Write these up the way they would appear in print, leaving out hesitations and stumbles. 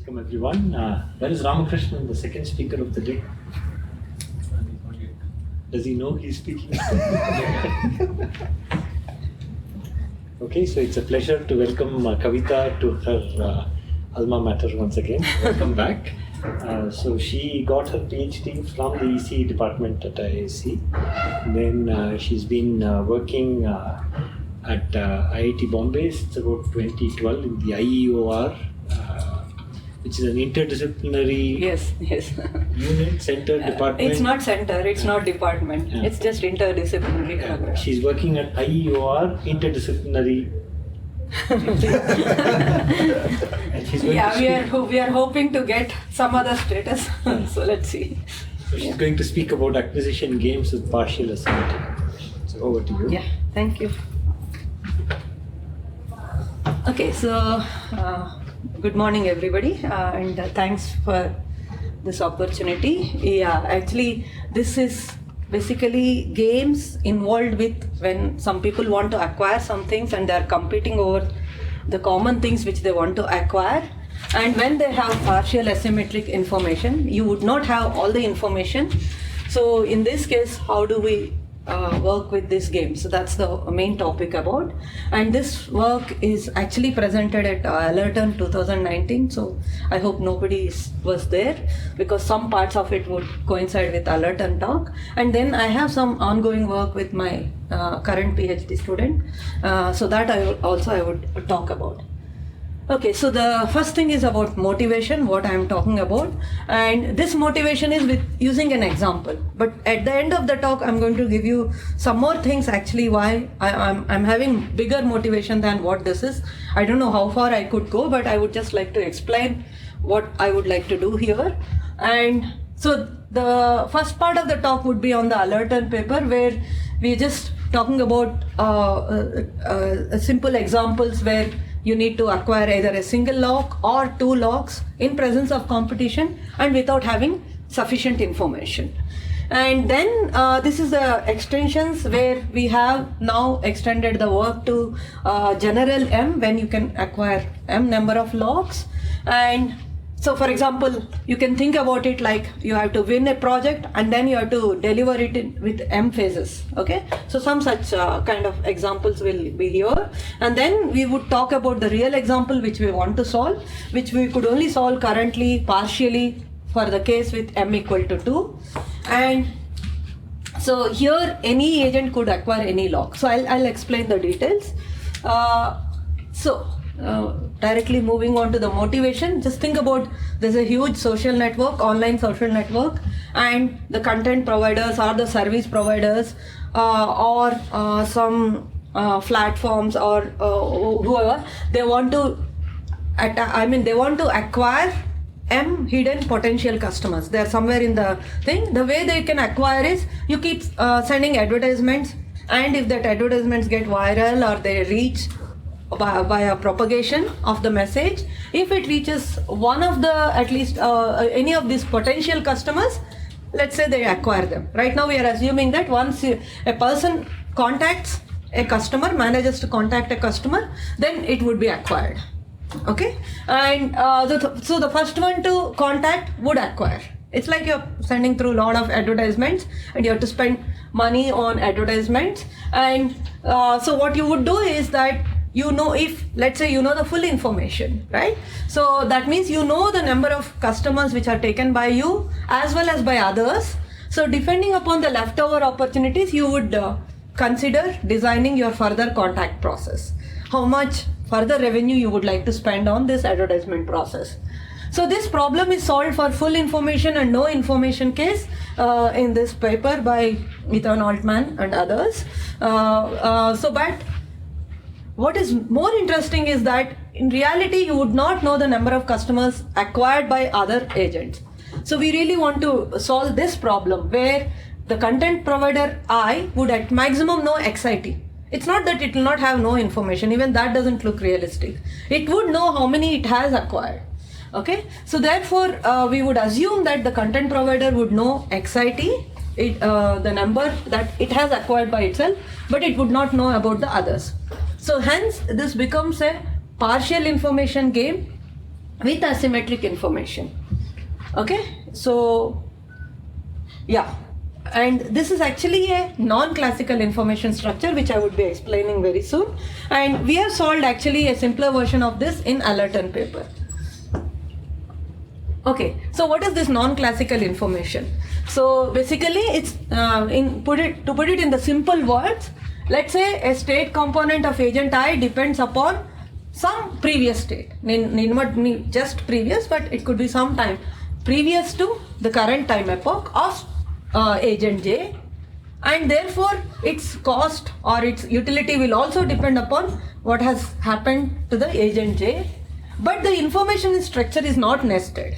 Welcome everyone. Where is Ramakrishnan, the second speaker of the day? Does he know he's speaking? Okay, so it's a pleasure to welcome Kavita to her alma mater once again. Welcome back. So she got her PhD from the EC department at IISc. Then she's been working at IIT Bombay since about 2012 in the IEOR, which is an interdisciplinary unit, center, department. It's not center, it's not department. It's just interdisciplinary program. She's working at IEOR, interdisciplinary. And she's going we are hoping to get some other status. So let's see. So she's going to speak about acquisition games with partial asymmetry. So over to you. Yeah, thank you. Okay, so good morning everybody, and thanks for this opportunity. Yeah, actually this is basically games involved with when some people want to acquire some things and they are competing over the common things which they want to acquire. And when they have partial asymmetric information, you would not have all the information. So in this case, how do we work with this game? So that's the main topic about. And this work is actually presented at Allerton 2019. So I hope nobody was there, because some parts of it would coincide with Allerton talk. And then I have some ongoing work with my current PhD student. So that I would talk about. Okay, so the first thing is about motivation, what I'm talking about. And this motivation is with using an example. But at the end of the talk, I'm going to give you some more things actually why I'm having bigger motivation than what this is. I don't know how far I could go, but I would just like to explain what I would like to do here. And so the first part of the talk would be on the Allerton paper, where we're just talking about simple examples where you need to acquire either a single lock or two locks in presence of competition and without having sufficient information. And then this is the extensions where we have now extended the work to general M, when you can acquire M number of locks. And so for example, you can think about it like you have to win a project and then you have to deliver it with M phases. Okay, so some such kind of examples will be here. And then we would talk about the real example which we want to solve, which we could only solve currently partially for the case with M equal to 2. And so here any agent could acquire any lock. So I'll explain the details. Directly moving on to the motivation, just think about there's a huge social network, online social network, and the content providers or the service providers or some platforms or whoever, they want to acquire M hidden potential customers. They're somewhere in the thing. The way they can acquire is you keep sending advertisements, and if that advertisements get viral or they reach by a propagation of the message, if it reaches one of the at least any of these potential customers, let's say they acquire them. Right now we are assuming that once a person contacts a customer, manages to contact a customer, then it would be acquired. Okay, and so the first one to contact would acquire. It's like you're sending through a lot of advertisements and you have to spend money on advertisements. And so what you would do is that, you know, if let's say you know the full information, right? So that means you know the number of customers which are taken by you as well as by others. So depending upon the leftover opportunities, you would consider designing your further contact process. How much further revenue you would like to spend on this advertisement process. So this problem is solved for full information and no information case in this paper by Ethan Altman and others. But what is more interesting is that in reality you would not know the number of customers acquired by other agents. So we really want to solve this problem where the content provider I would at maximum know XIT. It's not that it will not have no information, even that doesn't look realistic. It would know how many it has acquired. Okay, so therefore we would assume that the content provider would know XIT, the number that it has acquired by itself, but it would not know about the others. So hence this becomes a partial information game with asymmetric information. Okay, so yeah, and this is actually a non-classical information structure which I would be explaining very soon, and we have solved actually a simpler version of this in Allerton paper. Okay, so what is this non-classical information? So basically it's to put it in the simple words, let's say a state component of agent I depends upon some previous state, need not just previous, but it could be some time previous to the current time epoch of agent J, and therefore its cost or its utility will also depend upon what has happened to the agent J, but the information structure is not nested.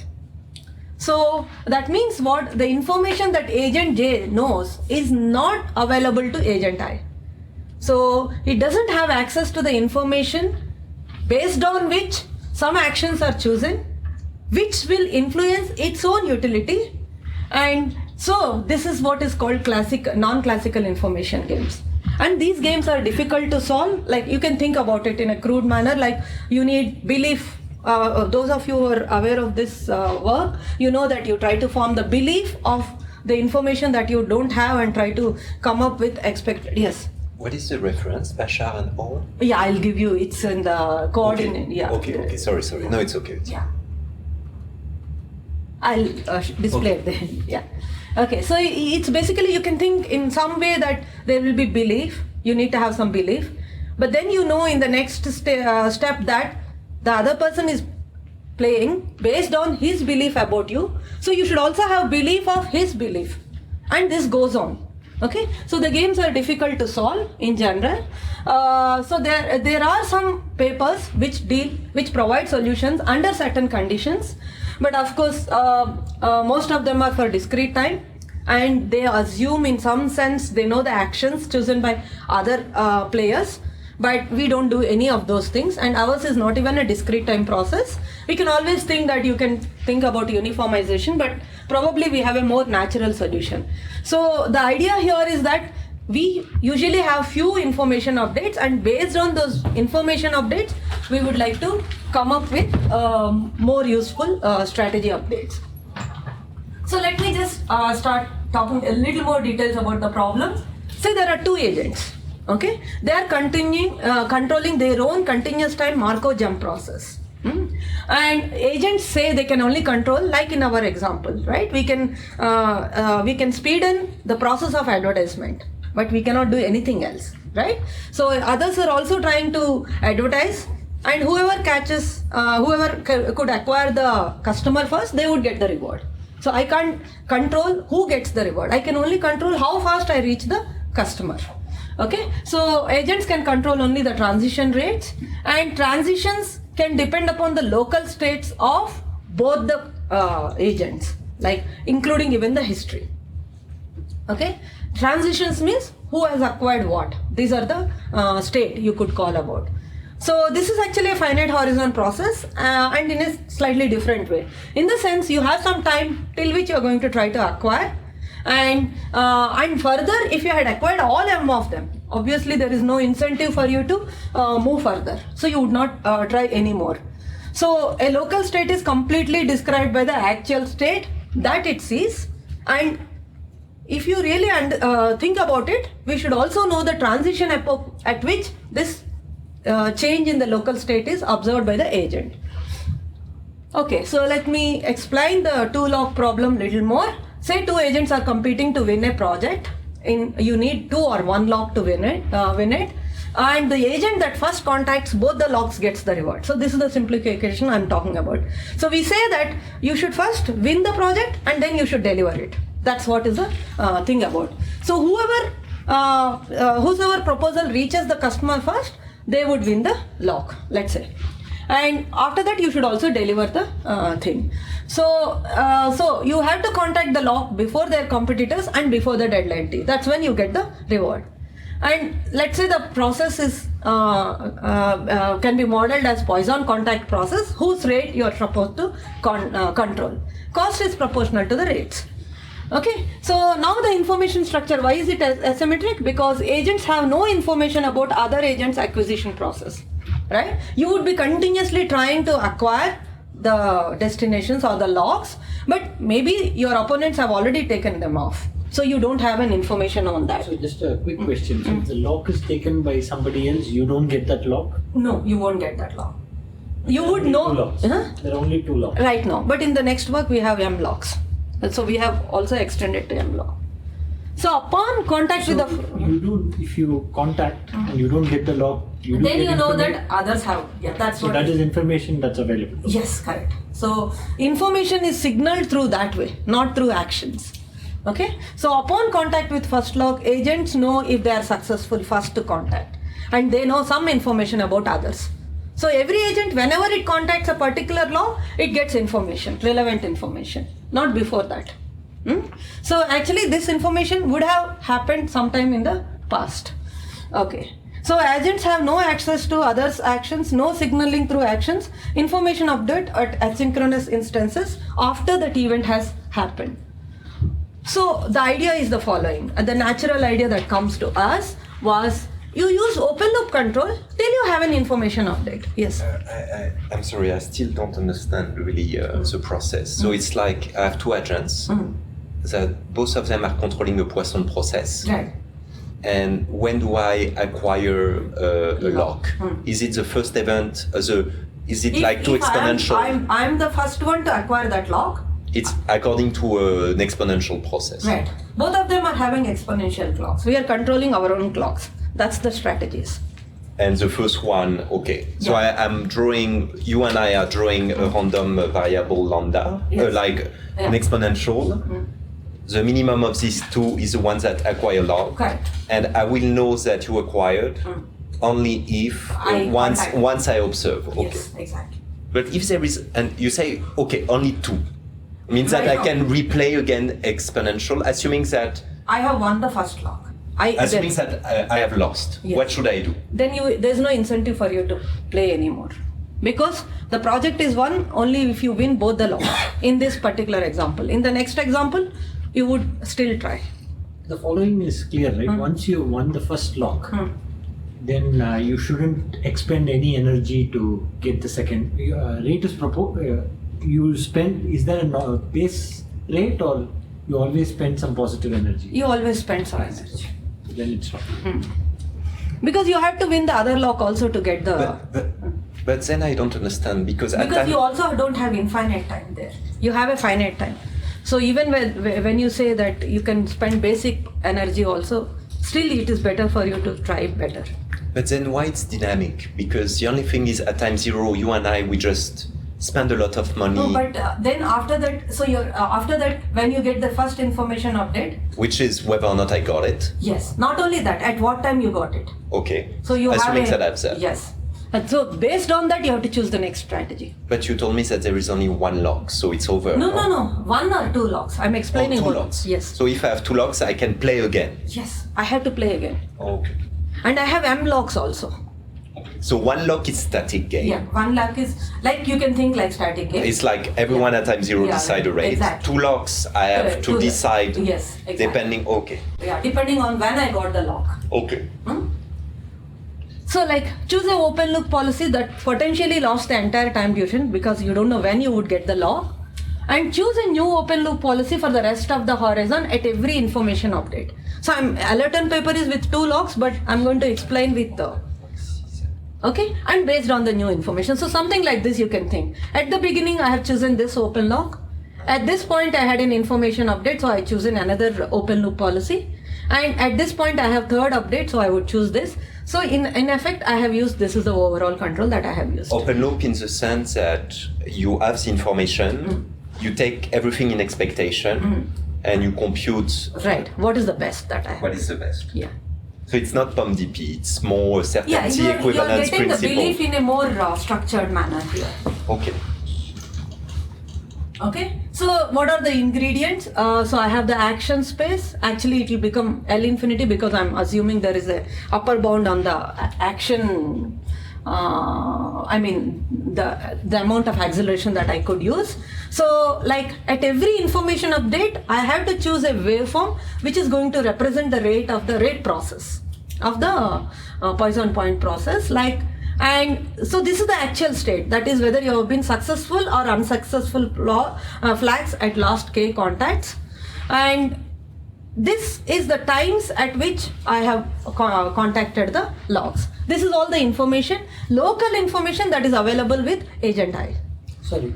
So that means what? The information that agent J knows is not available to agent I. So it doesn't have access to the information based on which some actions are chosen, which will influence its own utility. And so this is what is called non-classical information games. And these games are difficult to solve. Like you can think about it in a crude manner, like you need belief. Those of you who are aware of this work, you know that you try to form the belief of the information that you don't have and try to come up with expected. Yes. What is the reference, Bashar and all? Yeah, I'll give you. It's in the coordinate. Okay. Yeah. Okay. Sorry. No, it's okay. Yeah. I'll display it then. Yeah. Okay. So it's basically, you can think in some way that there will be belief. You need to have some belief, but then you know in the next step that the other person is playing based on his belief about you. So you should also have belief of his belief, and this goes on. Okay, so the games are difficult to solve in general. So there are some papers which provide solutions under certain conditions, but of course most of them are for discrete time, and they assume in some sense they know the actions chosen by other players. But we don't do any of those things, and ours is not even a discrete time process. We can always think that you can think about uniformization, but probably we have a more natural solution. So the idea here is that we usually have few information updates, and based on those information updates, we would like to come up with more useful strategy updates. So let me just start talking a little more details about the problem. Say there are two agents. Okay, they are controlling their own continuous time Markov jump process. And agents say they can only control, like in our example, right? We can speeden the process of advertisement, but we cannot do anything else, right? So others are also trying to advertise, and whoever could acquire the customer first, they would get the reward. So I can't control who gets the reward. I can only control how fast I reach the customer. Okay, so agents can control only the transition rates, and transitions can depend upon the local states of both the agents, like including even the history. Okay, transitions means who has acquired what. These are the state you could call about. So this is actually a finite horizon process, and in a slightly different way. In the sense, you have some time till which you are going to try to acquire. And further, if you had acquired all M of them, obviously there is no incentive for you to move further. So you would not try anymore. So a local state is completely described by the actual state that it sees. And if you really think about it, we should also know the transition epoch at which this change in the local state is observed by the agent. Okay, so let me explain the two-lock problem a little more. Say two agents are competing to win a project. You need 2 or 1 lock to win it, and the agent that first contacts both the locks gets the reward. So this is the simplification I'm talking about. So we say that you should first win the project and then you should deliver it. That's what is the thing about. So whosoever proposal reaches the customer first, they would win the lock, let's say. And after that, you should also deliver the thing. So you have to contact the lock before their competitors and before the deadline T. That's when you get the reward. And let's say the process is can be modeled as Poisson contact process, whose rate you are supposed to control. Cost is proportional to the rates. Okay, so now the information structure, why is it asymmetric? Because agents have no information about other agents' acquisition process. Right? You would be continuously trying to acquire the destinations or the locks, but maybe your opponents have already taken them off. So you don't have an information on that. So just a quick question. So if the lock is taken by somebody else, you don't get that lock? No, you won't get that lock. You would Only know. two locks. Huh? There are only 2 locks. Right now, but in the next work we have M locks. So we have also extended to M lock. So upon contact with the You do, if you contact and you don't get the lock, you do then get you know information. that others have. Yeah, that's So what. that is information that's available. Yes, correct. So information is signaled through that way, not through actions. Okay. So upon contact with first lock, agents know if they are successful first to contact, and they know some information about others. So every agent, whenever it contacts a particular lock, it gets information, relevant information, not before that. So actually this information would have happened sometime in the past. Okay. So agents have no access to others' actions, no signaling through actions, information update at asynchronous instances after that event has happened. So the idea is the following. The natural idea that comes to us was you use open loop control till you have an information update. Yes. I'm sorry, I still don't understand really the process. So it's like I have 2 agents that both of them are controlling the Poisson process. Right. And when do I acquire a lock? Is it the first event? Is it like 2 exponential? I'm the first one to acquire that lock. It's according to an exponential process. Right. Both of them are having exponential clocks. We are controlling our own clocks. That's the strategies. And the first one, okay. So Yeah. I'm drawing, you and I are drawing a random variable lambda, Yes. like Yeah. an exponential. The minimum of these 2 is the ones that acquire log. Correct. And I will know that you acquired only if contact. once I observe. Okay. Yes, exactly. But if there is, and you say, okay, only 2, means that Right I can replay again exponential, assuming that I have won the first lock. assuming that I have lost. Yes. What should I do? Then there's no incentive for you to play anymore, because the project is won only if you win both the locks. In this particular example, in the next example, you would still try. The following is clear, right? Once you won the first lock, then you shouldn't expend any energy to get the second. Rate is you spend, is there a base rate or you always spend some positive energy? You always spend some energy. Then it's not. Because you have to win the other lock also to get the... But then I don't understand because Because you also don't have infinite time there. You have a finite time. So even when you say that you can spend basic energy also, still it is better for you to try better. But then why it's dynamic? Because the only thing is at time 0, you and I, we just spend a lot of money. No, but then after that, so you're after that, when you get the first information update. Which is whether or not I got it. Yes. Not only that, at what time you got it. Okay. So you assuming have that I've said. Yes. And so based on that, you have to choose the next strategy. But you told me that there is only 1 lock, so it's over. No. 1 or 2 locks. I'm explaining. 2 what- locks. Yes. So if I have 2 locks, I can play again. Yes. I have to play again. Okay. And I have M locks also. So 1 lock is static game. Yeah. 1 lock is like you can think like static game. It's like everyone at time 0 Yeah, decide a rate. exactly. 2 locks, I have to decide. Yes. Exactly. Depending. Okay. Yeah. Depending on when I got the lock. Okay. So like choose a open loop policy that potentially lost the entire time duration because you don't know when you would get the lock, and choose a new open loop policy for the rest of the horizon at every information update. So Allerton paper is with 2 locks, but I'm going to explain with the okay, and based on the new information. So something like this you can think. At the beginning I have chosen this open lock. At this point I had an information update, so I chosen another open loop policy. And at this point I have 3rd update, so I would choose this. So in effect I have used, this is the overall control that I have used. Open loop in the sense that you have the information, you take everything in expectation, and you compute Right, what is the best that I have? what is the best. Yeah. So it's not POMDP, it's more Yeah, certainty you're equivalence getting the principle. belief in a more structured manner here. Okay. Okay, so what are the ingredients? So I have the action space. Actually, it will become L infinity because I'm assuming there is a upper bound on the action. I mean the amount of acceleration that I could use. So like at every information update, I have to choose a waveform which is going to represent the rate of the rate process of the Poisson point process. Like And so this is the actual state. That is whether you have been successful or unsuccessful flags at last K contacts. And this is the times at which I have contacted the logs. This is all the information, local information that is available with Agent I. Sorry,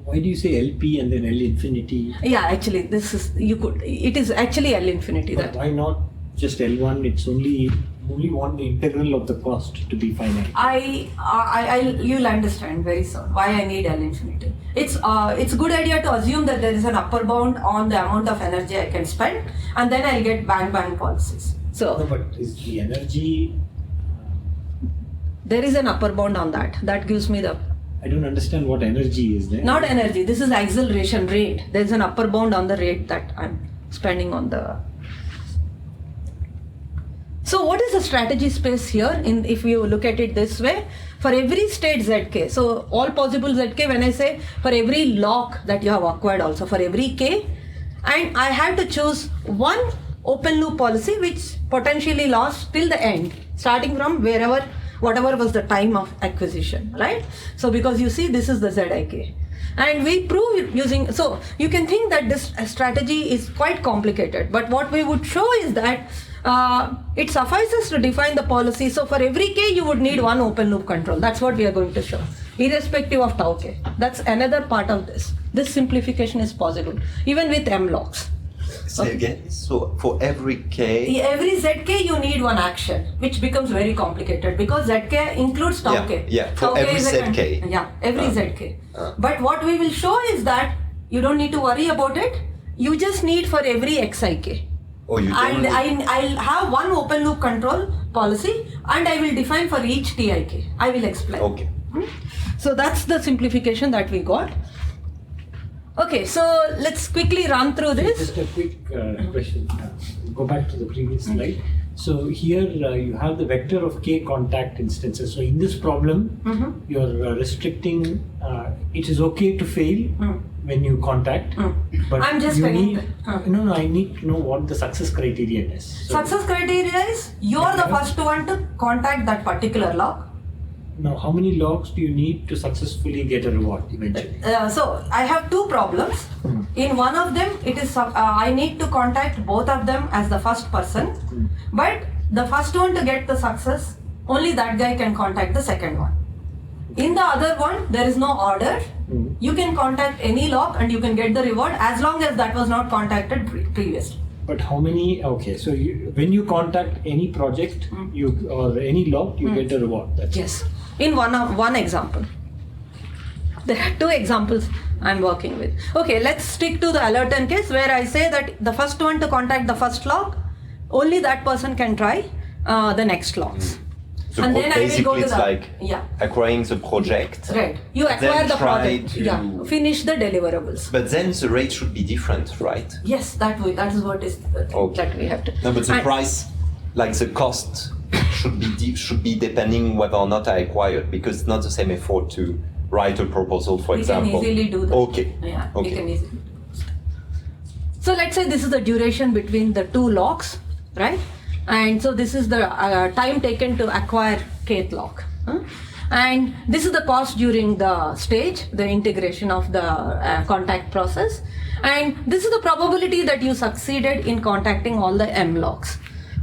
why do you say LP and then L infinity? Yeah, actually, it is actually L infinity. But why not just L1? It's only want the integral of the cost to be finite. You'll understand very soon why I need L infinity. It's a good idea to assume that there is an upper bound on the amount of energy I can spend, and then I'll get bang policies. So no, but is the energy? There is an upper bound on that. That gives me the. I don't understand what energy is there. Not energy. This is acceleration rate. There is an upper bound on the rate that I'm spending on the. So what is the strategy space here? If you look at it this way, for every state zk, so all possible zk, when I say for every lock that you have acquired also, for every k, and I have to choose one open loop policy which potentially lasts till the end, starting from whatever was the time of acquisition, right? So because you see this is the zik. And we prove it using, so you can think that this strategy is quite complicated, but what we would show is that it suffices to define the policy. So for every k you would need one open loop control. That's what we are going to show, irrespective of tau k. That's another part of this. This simplification is possible even with M locks. Say again. So for every k, every zk you need one action, which becomes very complicated because zk includes tau k. Yeah, for Tau k every is zk. Yeah, every zk. But what we will show is that you don't need to worry about it. You just need for every xik. Oh, you don't. And I'll have one open loop control policy, and I will define for each tik. I will explain. Okay. So that's the simplification that we got. Okay, so let's quickly run through this. Just a quick question. Go back to the previous slide. So here you have the vector of k contact instances. So in this problem, you're restricting. It is okay to fail when you contact, but I'm just you telling need. No. I need to know what the success criterion is. So success criteria is you're the first one to contact that particular lock. now, how many logs do you need to successfully get a reward eventually? So I have two problems. In one of them, it is I need to contact both of them as the first person, but the first one to get the success, only that guy can contact the second one. In the other one, there is no order. You can contact any lock and you can get the reward as long as that was not contacted previously. But how many? Okay, so when you contact any project, or any lock, you get a reward. That's Yes. In one example. There are two examples I'm working with. Okay, let's stick to the Allerton case where I say that the first one to contact the first lock, only that person can try the next locks. So and then basically I will go to it's like acquiring the project. Right. You acquire then the try project. Finish the deliverables. But then the rate should be different, right? Yes, that is what is that we have to. No, but the price, like the cost, should be depending whether or not I acquired, because it's not the same effort to write a proposal, for example. We can easily do that. Okay. Yeah, okay. we can easily do that. So let's say this is the duration between the two locks, right? And so this is the time taken to acquire kth lock. And this is the cost during the stage, the integration of the contact process. And this is the probability that you succeeded in contacting all the M locks,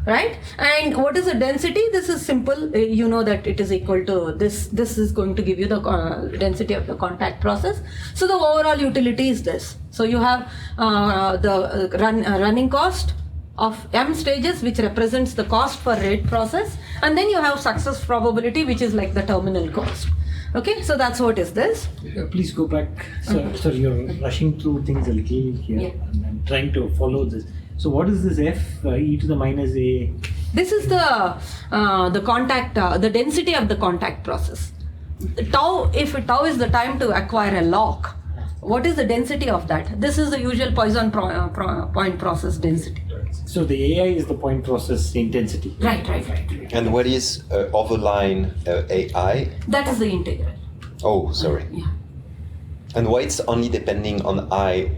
right? And what is the density? This is simple. You know that it is equal to this. This is going to give you the density of the contact process. So the overall utility is this. So you have the running cost of M stages, which represents the cost per rate process, and then you have success probability, which is like the terminal cost. Okay, so that's what is this. Please go back. Sorry, you're rushing through things a little here. Yeah. And I'm trying to follow this. So what is this f e to the minus a? This is the contact, the density of the contact process. Tau, if tau is the time to acquire a lock, what is the density of that? This is the usual Poisson point process density. So the AI is the point process intensity. Right. And what is overline AI? That is the integral. Oh, sorry. Yeah. And why it's only depending on I?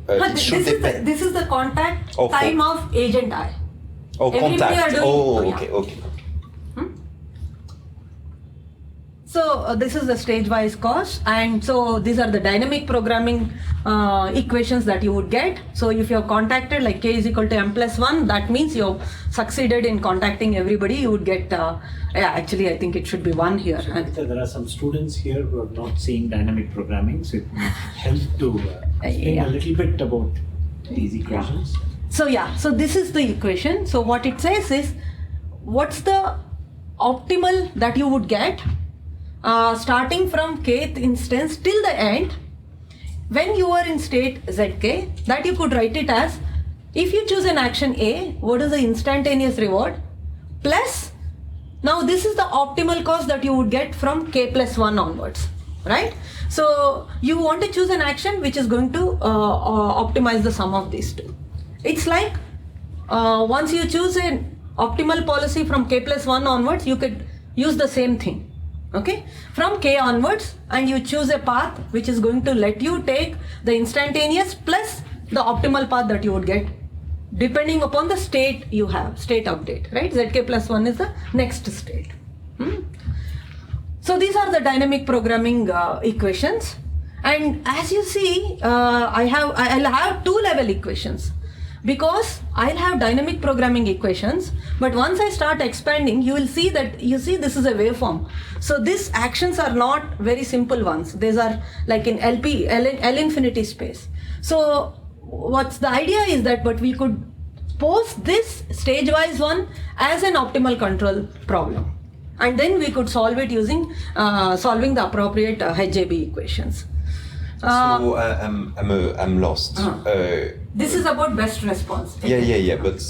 This is the contact time of agent I. Oh, Everybody contact. are doing- Oh, yeah. okay. So this is the stage-wise cost, and so these are the dynamic programming equations that you would get. So if you have contacted like k is equal to m plus 1, that means you have succeeded in contacting everybody. You would get, actually I think it should be 1 here. And So there are some students here who are not seeing dynamic programming, so it might help to explain Yeah. a little bit about these equations. So yeah, so this is the equation. So what it says is, what's the optimal that you would get starting from kth instance till the end when you are in state zk, that you could write it as, if you choose an action A, what is the instantaneous reward, plus, now this is the optimal cost that you would get from k plus 1 onwards, right? So you want to choose an action which is going to optimize the sum of these two. It's like once you choose an optimal policy from k plus 1 onwards, you could use the same thing. Okay, from k onwards, and you choose a path which is going to let you take the instantaneous plus the optimal path that you would get depending upon the state you have, state update, right? Zk plus 1 is the next state. So these are the dynamic programming equations, and as you see, I'll have 2-level equations, because I'll have dynamic programming equations, but once I start expanding, you will see that, you see this is a waveform. So these actions are not very simple ones. These are like in L infinity space. So what's the idea is that, but we could pose this stage-wise one as an optimal control problem. And then we could solve it using solving the appropriate HJB equations. So I'm lost. This is about best response. Yeah. But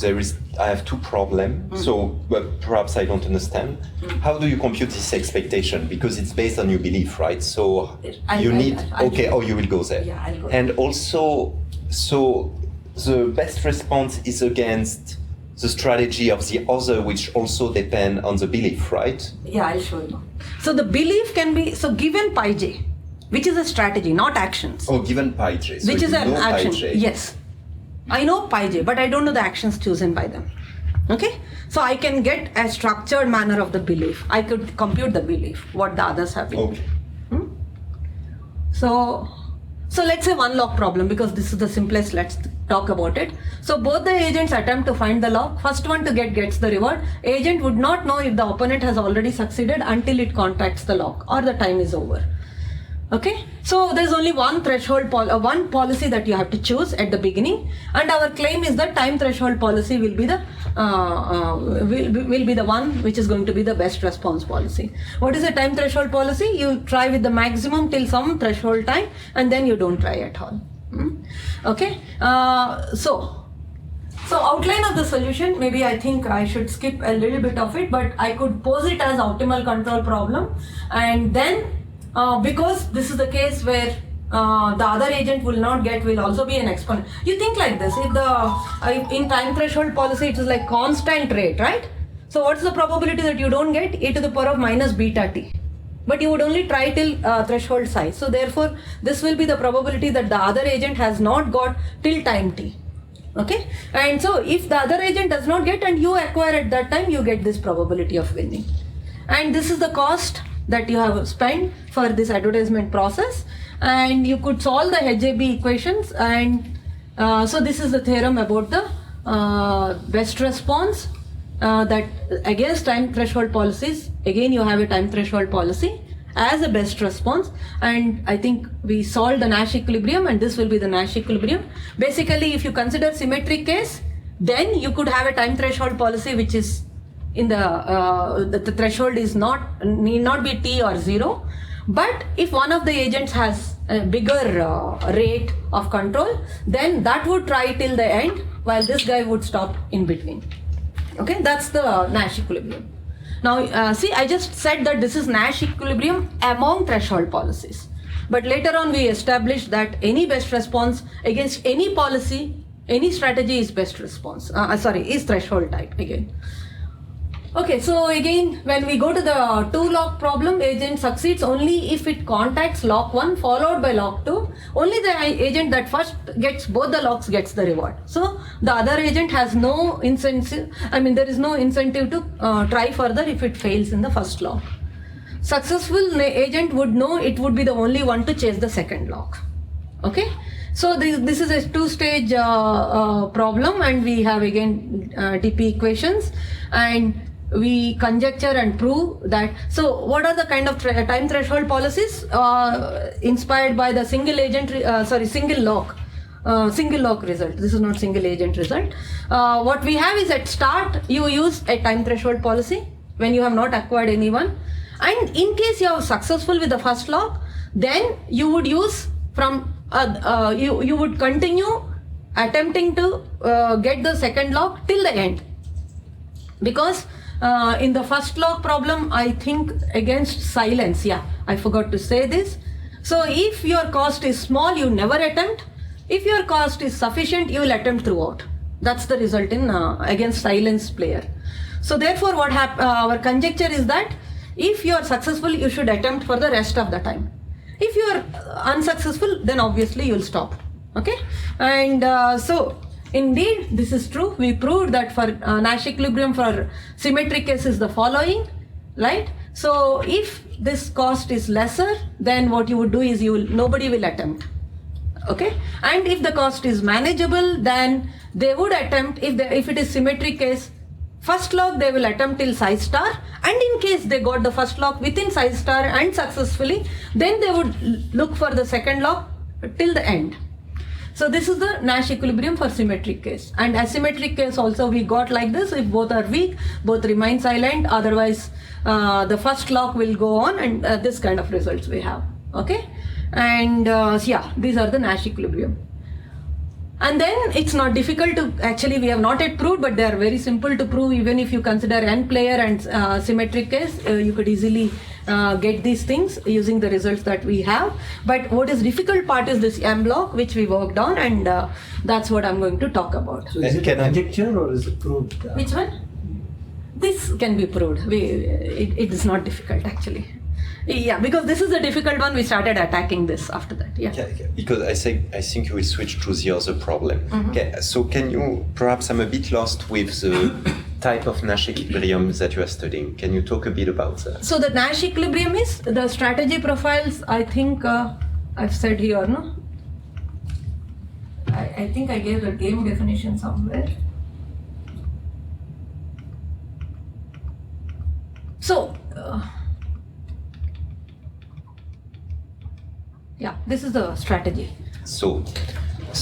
I have 2 problems. So perhaps I don't understand. How do you compute this expectation? Because it's based on your belief, right? So you need. Oh, you will go there. Yeah, I'll go. And also, so the best response is against the strategy of the other, which also depend on the belief, right? Yeah, I'll show you. So the belief can be, so given pi j, which is a strategy, not actions. Oh, given pi j. So Which is you an know pi action. j. Yes. I know pi j, but I don't know the actions chosen by them. Okay? So I can get a structured manner of the belief. I could compute the belief, what the others have been. Okay. So let's say one lock problem, because this is the simplest, let's talk about it. So both the agents attempt to find the lock. First one to gets the reward. Agent would not know if the opponent has already succeeded until it contacts the lock or the time is over. Okay, so there's only one threshold, one policy that you have to choose at the beginning, and our claim is that time threshold policy will be the will be the one which is going to be the best response policy. What is a time threshold policy? You try with the maximum till some threshold time, and then you don't try at all. Okay, so outline of the solution. Maybe I think I should skip a little bit of it, but I could pose it as optimal control problem, and then. Because this is the case where the other agent will also be an exponent. You think like this, if in time threshold policy it is like constant rate, right? So what's the probability that you don't get a to the power of minus beta t? But you would only try till threshold size. So therefore this will be the probability that the other agent has not got till time t. Okay, and so if the other agent does not get and you acquire at that time, you get this probability of winning. And this is the cost that you have spent for this advertisement process, and you could solve the HJB equations, and so this is the theorem about the best response that against time threshold policies. Again, you have a time threshold policy as a best response, and I think we solved the Nash equilibrium, and this will be the Nash equilibrium. Basically, if you consider symmetric case, then you could have a time threshold policy which is in the threshold is need not be t or 0, but if one of the agents has a bigger rate of control, then that would try till the end, while this guy would stop in between. Okay, that's the Nash equilibrium. Now see, I just said that this is Nash equilibrium among threshold policies, but later on we established that any best response against any policy, any strategy is best response, is threshold type again. Okay, so again, when we go to the 2 lock problem, agent succeeds only if it contacts lock 1 followed by lock 2. Only the agent that first gets both the locks gets the reward. So the other agent has no incentive, there is no incentive to try further if it fails in the first lock. successful agent would know it would be the only one to chase the second lock. Okay, so this is a two-stage problem, and we have again DP equations, and we conjecture and prove that. So what are the kind of time threshold policies inspired by the single agent, single lock result. This is not single agent result. What we have is at start you use a time threshold policy when you have not acquired anyone, and in case you are successful with the first lock, then you would use from you would continue attempting to get the second lock till the end, because in the first lock problem, I think against silence, I forgot to say this. So if your cost is small, you never attempt. If your cost is sufficient, you will attempt throughout. That's the result in against silence player. So therefore what our conjecture is that if you are successful, you should attempt for the rest of the time. If you are unsuccessful, then obviously you will stop. Okay, and so indeed this is true. We proved that for Nash equilibrium for symmetric case is the following, right? So if this cost is lesser, then what you would do is nobody will attempt. Okay, and if the cost is manageable, then they would attempt. If it is symmetric case, first lock they will attempt till psi star, and in case they got the first lock within psi star and successfully, then they would look for the second lock till the end. So this is the Nash equilibrium for symmetric case. And asymmetric case also we got like this: if both are weak, both remain silent, otherwise the first lock will go on, and this kind of results we have. Okay, and these are the Nash equilibrium. And then it's not difficult to, actually we have not yet proved, but they are very simple to prove. Even if you consider n player and symmetric case, you could easily get these things using the results that we have. But what is difficult part is this M block, which we worked on, and that's what I'm going to talk about. So is it a conjecture or is it proved? Which one? This can be proved. It is not difficult actually. Yeah, because this is a difficult one. We started attacking this after that. Yeah. Okay. Because I think you will switch to the other problem. Mm-hmm. Okay. So can you, perhaps I'm a bit lost with the type of Nash equilibrium that you are studying. Can you talk a bit about that? So the Nash equilibrium is the strategy profiles. I think I've said here, no? I think I gave the game definition somewhere. So. Yeah, this is the strategy. So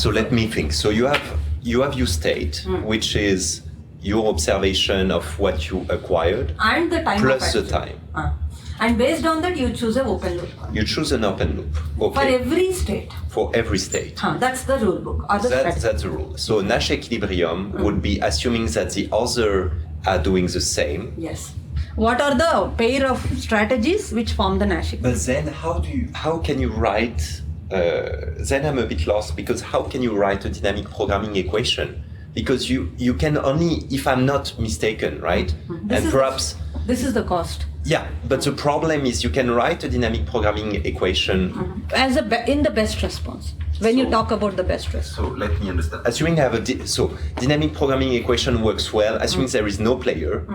let me think. So you have your state, which is your observation of what you acquired and the time plus the time. And based on that, you choose an open loop. You choose an open loop. Okay. For every state. For every state. That's the rule book or the strategy. That's the rule. So Nash equilibrium would be assuming that the other are doing the same. Yes. What are the pair of strategies which form the Nash equilibrium? But then how can you write, then I'm a bit lost, because how can you write a dynamic programming equation? Because you can only, if I'm not mistaken, right? This is the cost. Yeah, but the problem is you can write a dynamic programming equation as in the best response. When you talk about the best response. So let me understand. Assuming I have dynamic programming equation works well, assuming there is no player,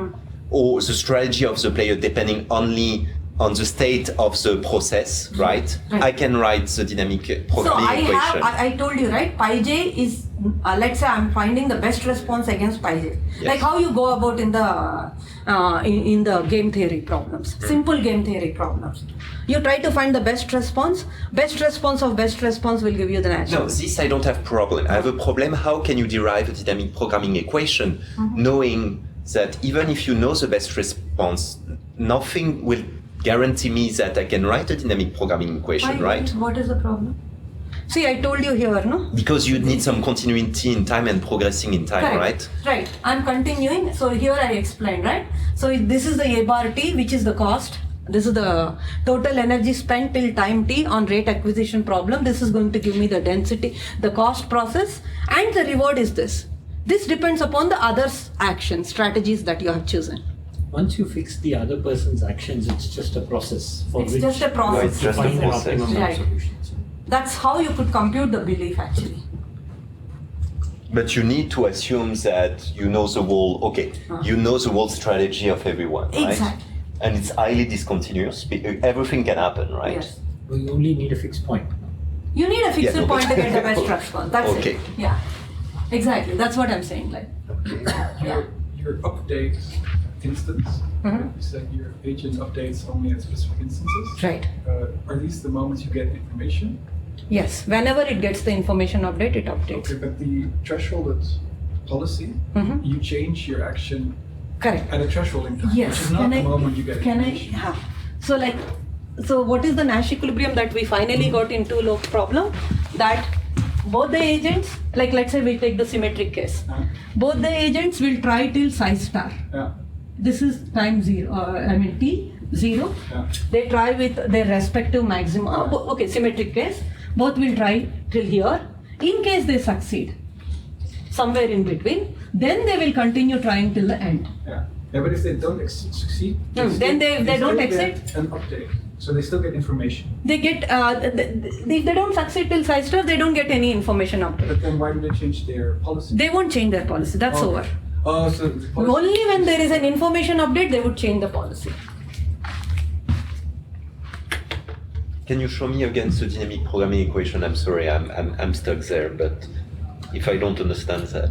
or the strategy of the player depending only on the state of the process, right? I can write the dynamic programming equation. I told you, right? Pi j is, let's say I'm finding the best response against pi j. Yes. Like how you go about in the game theory problems, simple game theory problems. You try to find the best response. Best response of best response will give you the Nash. No, this I don't have problem. I have a problem. How can you derive a dynamic programming equation knowing that even if you know the best response, nothing will guarantee me that I can write a dynamic programming equation, right? What is the problem? See, I told you here, no? Because you need some continuity in time and progressing in time, right? Right. I'm continuing. So here I explained, right? So this is the A bar T, which is the cost. This is the total energy spent till time T on rate acquisition problem. This is going to give me the density, the cost process, and the reward is this. This depends upon the other's actions, strategies that you have chosen. Once you fix the other person's actions, it's just a process for It's which just a process. to find an optimum Right. solution. That's how you could compute the belief actually. But you need to assume that you know the whole, you know the whole strategy of everyone, right? Exactly. And it's highly discontinuous. Everything can happen, right? Yes. Well, you only need a fixed point. You need a fixed Yeah, no, point but- to get the best response. That's Okay. it. Yeah. Exactly. That's what I'm saying. Like. Your update instance, Mhm. you said your agent updates only at specific instances. Right. Are these the moments you get information? Yes. Whenever it gets the information update, it updates. Okay, but the thresholded policy, Mhm. you change your action Correct. at a threshold in time, Yes. which is not the moment you get information. So what is the Nash equilibrium that we finally got into problem? That both the agents, like let's say we take the symmetric case, both the agents will try till psi star. Yeah. This is time zero, t, 0. Yeah. They try with their respective maxima. Okay, symmetric case. Both will try till here. In case they succeed, somewhere in between, then they will continue trying till the end. Yeah. Yeah, but if they don't succeed, Then still- they don't still exit? get an update, so they still get information. They get, if they don't succeed till psi star, they don't get any information update. But then why do they change their policy? They won't change their policy. That's Okay. over. Oh, so the policy- Only when there is an information update, they would change the policy. Can you show me again the dynamic programming equation? I'm sorry, I'm stuck there, but if I don't understand that.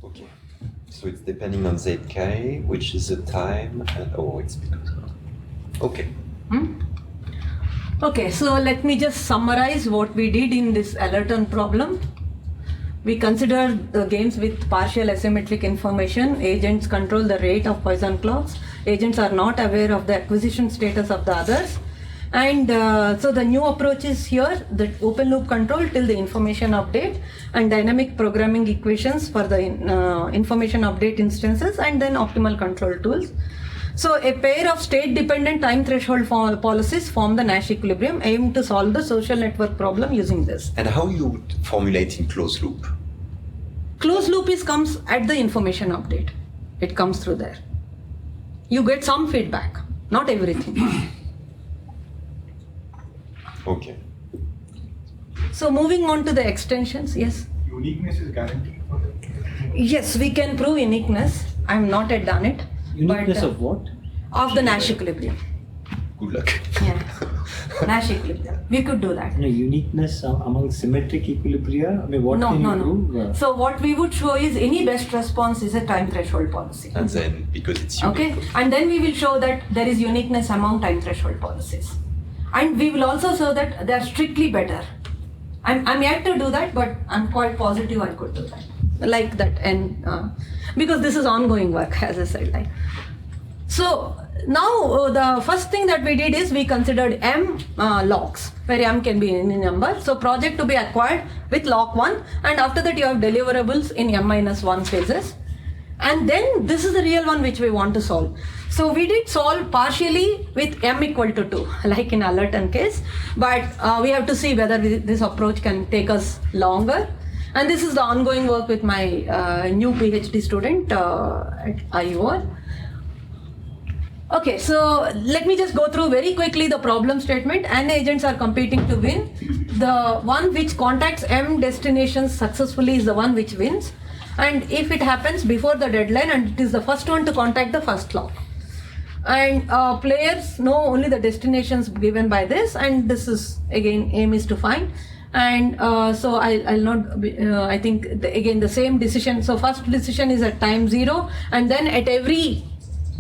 Okay, so it's depending on zk, which is the time, and it's because. Okay. Okay, so let me just summarize what we did in this Allerton problem. We considered the games with partial asymmetric information. Agents control the rate of Poisson clocks. Agents are not aware of the acquisition status of the others. And so the new approach is here, the open loop control till the information update, and dynamic programming equations for the information update instances, and then optimal control tools. So a pair of state-dependent time threshold policies form the Nash equilibrium, aimed to solve the social network problem using this. And how you would formulate in closed loop? Closed loop comes at the information update. It comes through there. You get some feedback, not everything. Okay. So moving on to the extensions, yes. Uniqueness is guaranteed for them. Yes, we can prove uniqueness. I have not yet done it. Uniqueness but, of what? Of the Nash equilibrium. Good luck. Yeah. Nash equilibrium. We could do that. No, uniqueness among symmetric equilibria? I mean, what No, can no, you no. prove? So what we would show is any best response is a time threshold policy. And then, because it's unique. Okay, and then we will show that there is uniqueness among time threshold policies. And we will also show that they are strictly better. I'm yet to do that, but I'm quite positive I could do that. Like that, and because this is ongoing work, as I said. Like. So now the first thing that we did is we considered M locks, where M can be any number. So project to be acquired with lock 1, and after that you have deliverables in M-1 phases. And then this is the real one which we want to solve. So we did solve partially with M equal to 2, like in Allerton case, but we have to see whether this approach can take us longer. And this is the ongoing work with my new PhD student at IUR. Okay, so let me just go through very quickly the problem statement. N agents are competing to win. The one which contacts M destinations successfully is the one which wins. And if it happens before the deadline, and it is the first one to contact the first lock. And players know only the destinations given by this, and this is again aim is to find. And so I'll not be, I think again the same decision. So first decision is at time 0, and then at every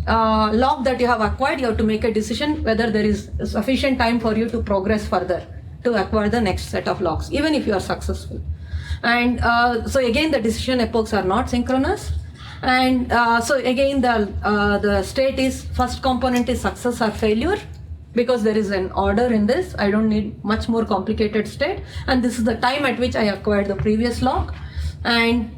lock that you have acquired, you have to make a decision whether there is sufficient time for you to progress further to acquire the next set of locks, even if you are successful. And so again the decision epochs are not synchronous. And so again the state is first component is success or failure, because there is an order in this. I don't need much more complicated state, and this is the time at which I acquired the previous lock. And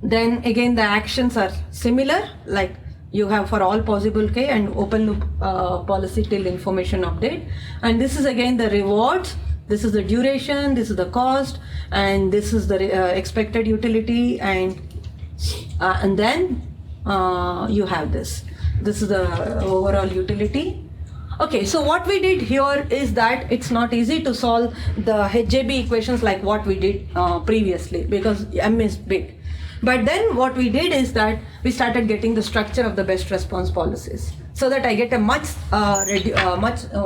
then again the actions are similar, like you have for all possible k, and open loop policy till information update. And this is again the rewards. This is the duration, this is the cost, and this is the expected utility, and then you have this. This is the overall utility. Okay, so what we did here is that it's not easy to solve the HJB equations like what we did previously because M is big. But then what we did is that we started getting the structure of the best response policies so that I get a much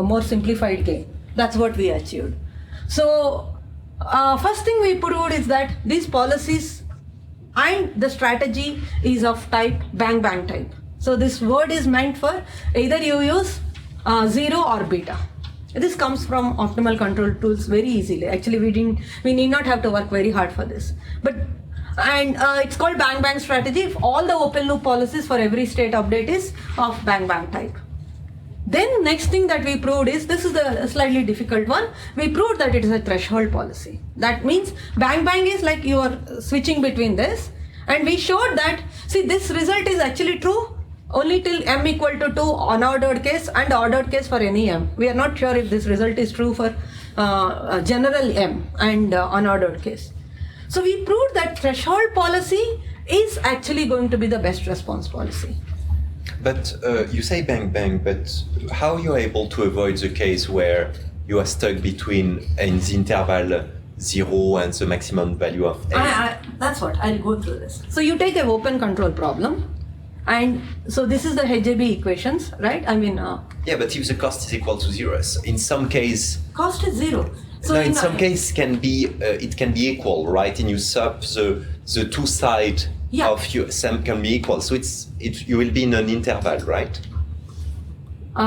more simplified game. That's what we achieved. So first thing we proved is that these policies and the strategy is of type bang bang type. So this word is meant for either you use 0 or beta. This comes from optimal control tools very easily. Actually, we need not have to work very hard for this. And it's called bang bang strategy if all the open loop policies for every state update is of bang bang type. Then next thing that we proved is, this is the slightly difficult one, we proved that it is a threshold policy. That means bang bang is like you are switching between this, and we showed that, see, this result is actually true only till m equal to 2 unordered case and ordered case for any m. We are not sure if this result is true for general m and unordered case. So we proved that threshold policy is actually going to be the best response policy. But you say bang bang, but how you are able to avoid the case where you are stuck between in the interval 0 and the maximum value of a? That's what, I'll go through this. So you take an open control problem, and so this is the HJB equations, right? I mean... yeah, but if the cost is equal to 0, in some case... Cost is 0. So no, in some case it can be equal, right? And you sub the two sides of your sum can be equal. So you will be in an interval, right?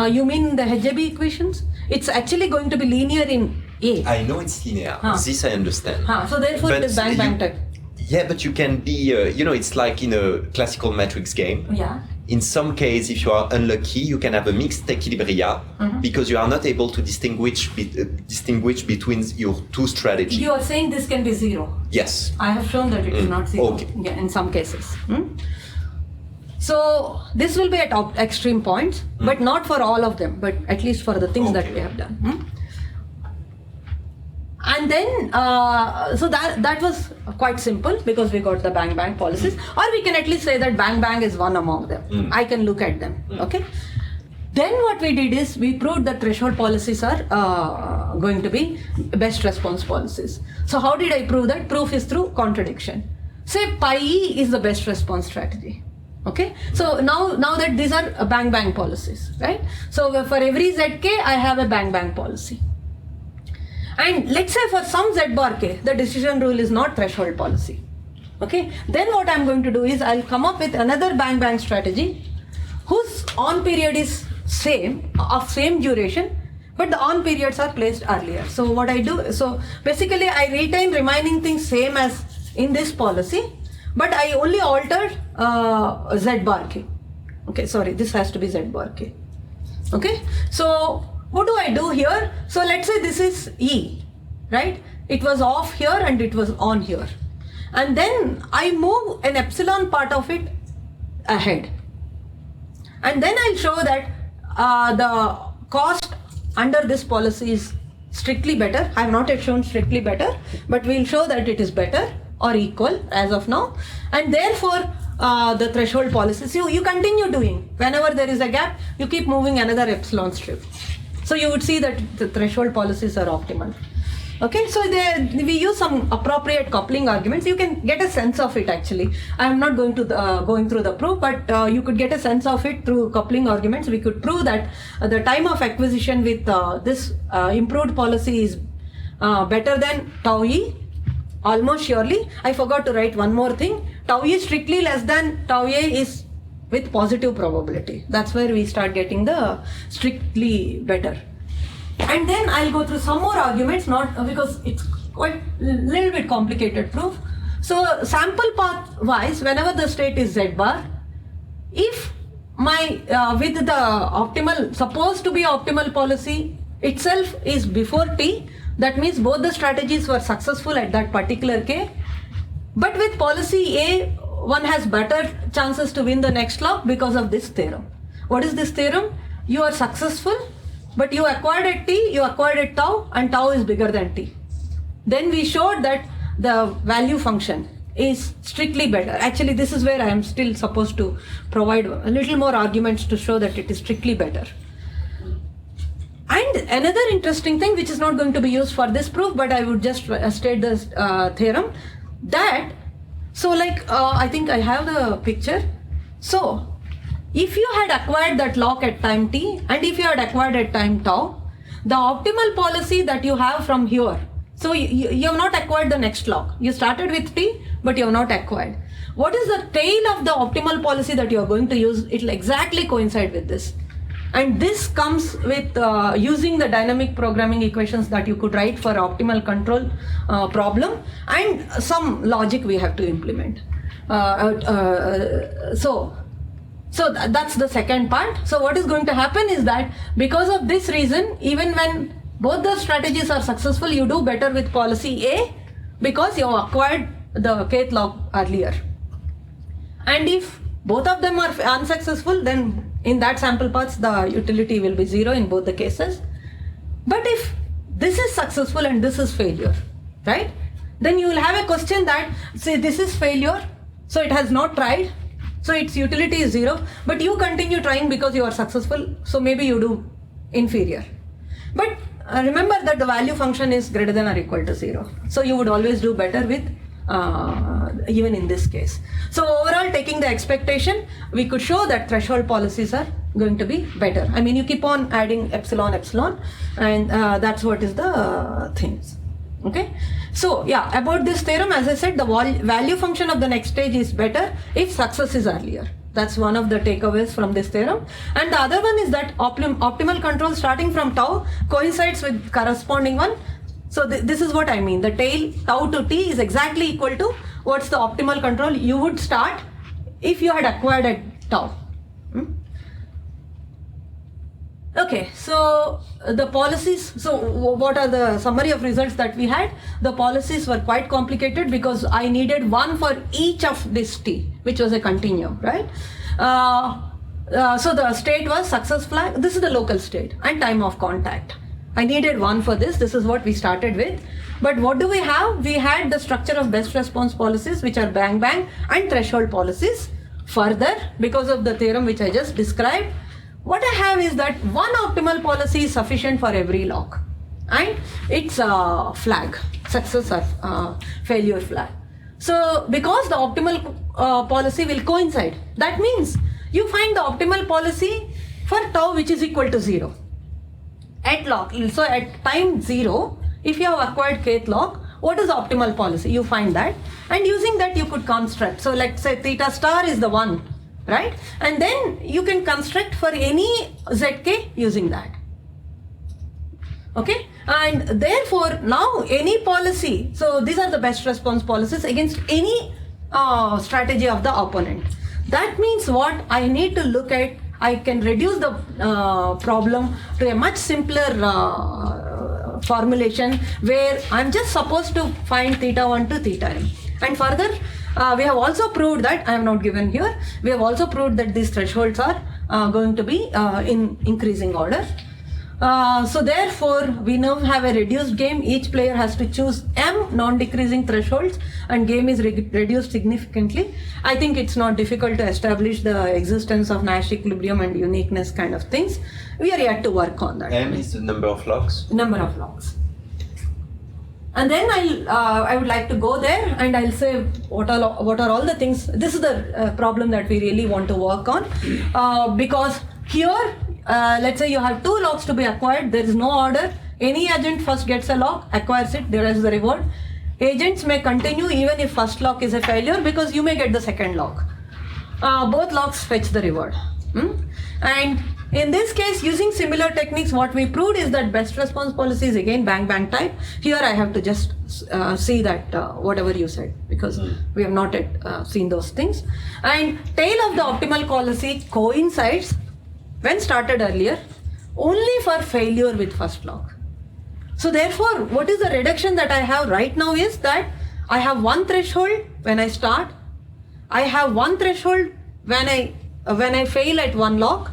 You mean the HJB equations? It's actually going to be linear in A. I know it's linear. This I understand. So therefore it is bang bang type. Yeah, but you can be, it's like in a classical matrix game. Yeah. In some case, if you are unlucky, you can have a mixed equilibria because you are not able to distinguish between your two strategies. You are saying this can be 0. Yes. I have shown that it is not 0. Okay. Yeah, in some cases. So this will be at extreme points, but not for all of them, but at least for the things that we have done. And then, so that was quite simple because we got the bang bang policies, or we can at least say that bang bang is one among them. I can look at them, okay? Then what we did is we proved that threshold policies are going to be best response policies. So how did I prove that? Proof is through contradiction. Say pi e is the best response strategy. Okay, so now that these are bang bang policies, right? So for every zk, I have a bang bang policy. And let's say for some z bar k, the decision rule is not threshold policy. Okay, then what I'm going to do is I'll come up with another bang bang strategy whose on period is of same duration, but the on periods are placed earlier. So what I do, so basically I retain remaining things same as in this policy, but I only altered z bar k. Okay, sorry, this has to be z bar k. Okay, so what do I do here? So let's say this is E, right? It was off here and it was on here. And then I move an epsilon part of it ahead. And then I'll show that the cost under this policy is strictly better. I have not yet shown strictly better, but we'll show that it is better or equal as of now. And therefore, the threshold policies, you continue doing. Whenever there is a gap, you keep moving another epsilon strip. So you would see that the threshold policies are optimal. Okay, so we use some appropriate coupling arguments. You can get a sense of it actually. I am not going to going through the proof, but you could get a sense of it through coupling arguments. We could prove that the time of acquisition with this improved policy is better than tau e, almost surely. I forgot to write one more thing. Tau e is strictly less than tau a is with positive probability. That's where we start getting the strictly better. And then I'll go through some more arguments, not because it's quite a little bit complicated proof. So sample path wise, whenever the state is z bar, if my with the optimal, supposed to be optimal policy itself is before t, that means both the strategies were successful at that particular k. But with policy A, one has better chances to win the next lock because of this theorem. What is this theorem? You are successful, but you acquired at t, you acquired at tau, and tau is bigger than t. Then we showed that the value function is strictly better. Actually, this is where I am still supposed to provide a little more arguments to show that it is strictly better. And another interesting thing, which is not going to be used for this proof, but I would just state this theorem, that, so like, I think I have the picture. So, if you had acquired that lock at time t, and if you had acquired at time tau, the optimal policy that you have from here, so you have not acquired the next lock. You started with t, but you have not acquired. What is the tail of the optimal policy that you are going to use? It will exactly coincide with this. And this comes with using the dynamic programming equations that you could write for optimal control problem, and some logic we have to implement. So that's the second part. So what is going to happen is that because of this reason, even when both the strategies are successful, you do better with policy A because you have acquired the kth lock earlier. And if both of them are unsuccessful, then in that sample paths, the utility will be 0 in both the cases. But if this is successful and this is failure, right? Then you will have a question that, say this is failure, so it has not tried, so its utility is 0, but you continue trying because you are successful, so maybe you do inferior. But remember that the value function is greater than or equal to 0. So you would always do better with even in this case. So overall, taking the expectation, we could show that threshold policies are going to be better. I mean, you keep on adding epsilon, and that's what is the things. Okay. So yeah, about this theorem, as I said, the value function of the next stage is better if success is earlier. That's one of the takeaways from this theorem. And the other one is that optimal control starting from tau coincides with corresponding one. So this is what I mean. The tail tau to t is exactly equal to what's the optimal control you would start if you had acquired at tau. Okay, so the policies, so what are the summary of results that we had? The policies were quite complicated because I needed one for each of this t, which was a continuum, right? So the state was success flag, this is the local state, and time of contact. I needed one for this. This is what we started with. But what do we have? We had the structure of best response policies, which are bang bang, and threshold policies. Further, because of the theorem which I just described, what I have is that one optimal policy is sufficient for every lock, and it's a flag, success or failure flag. So because the optimal policy will coincide, that means you find the optimal policy for tau which is equal to 0. At lock, so at time 0, if you have acquired kth lock, what is the optimal policy? You find that, and using that you could construct. So let's say theta star is the one, right? And then you can construct for any zk using that. Okay, and therefore now any policy, so these are the best response policies against any strategy of the opponent. That means what I need to look at, I can reduce the problem to a much simpler formulation where I'm just supposed to find theta 1 to theta m. And further, we have also proved that, I have not given here, we have also proved that these thresholds are going to be in increasing order. So therefore, we now have a reduced game. Each player has to choose m non-decreasing thresholds, and game is reduced significantly. I think it's not difficult to establish the existence of Nash equilibrium and uniqueness kind of things. We are yet to work on that. M is the number of locks? Number of locks. And then I would like to go there and I'll say what are all the things. This is the problem that we really want to work on, because here, let's say you have 2 locks to be acquired, there is no order. Any agent first gets a lock, acquires it, there is the reward. Agents may continue even if first lock is a failure because you may get the second lock. Both locks fetch the reward. And in this case, using similar techniques, what we proved is that best response policy is again bang bang type. Here I have to just see that whatever you said, because we have not yet seen those things. And tail of the optimal policy coincides when started earlier only for failure with first lock. So therefore, what is the reduction that I have right now is that I have one threshold when I start, I have one threshold when I fail at one lock,